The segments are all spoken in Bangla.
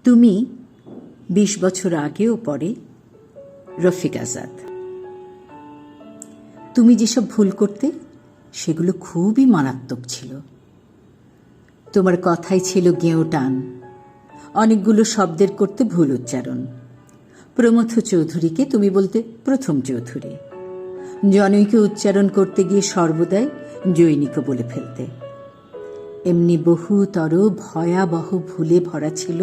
তুমি ২০ বছর আগে ও পরে রফিক আজাদ। তুমি যেসব ভুল করতে সেগুলো খুবই মারাত্মক ছিল। তোমার কথাই ছিল গেঁয়ো টান, অনেকগুলো শব্দের করতে ভুল উচ্চারণ। প্রমথ চৌধুরীকে তুমি বলতে প্রথম চৌধুরী। জনৈকে উচ্চারণ করতে গিয়ে সর্বদাই জৈনিক বলে ফেলতে। এমনি বহুতর ভয়াবহ ভুলে ভরা ছিল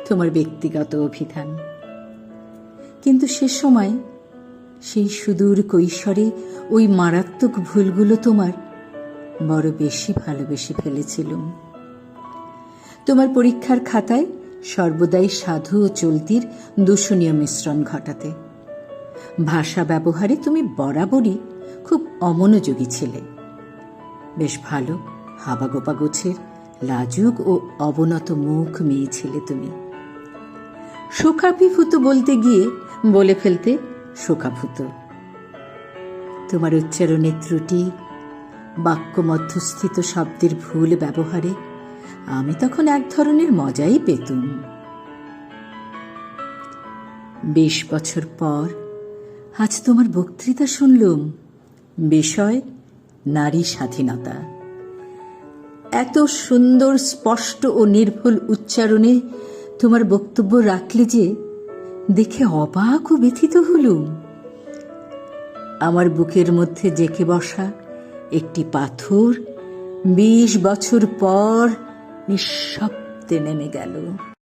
তোমার ব্যক্তিগত অভিধান। কিন্তু সে সময় সেই সুদূর কৈশোরে ওই মারাত্মক ভুলগুলো তোমার বড় বেশি ভালোবেসে ফেলেছিলুম। তোমার পরীক্ষার খাতায় সর্বদাই সাধু ও চলতির দূষণীয় মিশ্রণ ঘটাতে। ভাষা ব্যবহারে তুমি বরাবরই খুব অমনোযোগী ছিলে। বেশ ভালো হাবাগোপা গোছের লাজুক ও অবনত মুখ মেয়ে ছিলে তুমি। শোকাভিভূত বলতে গিয়ে বলে ফেলতে শোকাভূত। তোমার উচ্চারণের ত্রুটি, বাক্য মধ্যস্থিত শব্দের ভুল ব্যবহারে আমি তখন এক ধরনের মজাই পেতুম। ২০ বছর পর আজ তোমার বক্তৃতা শুনলুম, বিষয় নারী স্বাধীনতা। এত সুন্দর স্পষ্ট ও নির্ভুল উচ্চারণে তোমার বক্তব্য রাখলে যে দেখে অবাক ও ব্যথিত হলুম। আমার বুকের মধ্যে জেঁকে বসা একটি পাথর ২০ বছর পর নিঃশব্দে নেমে গেল।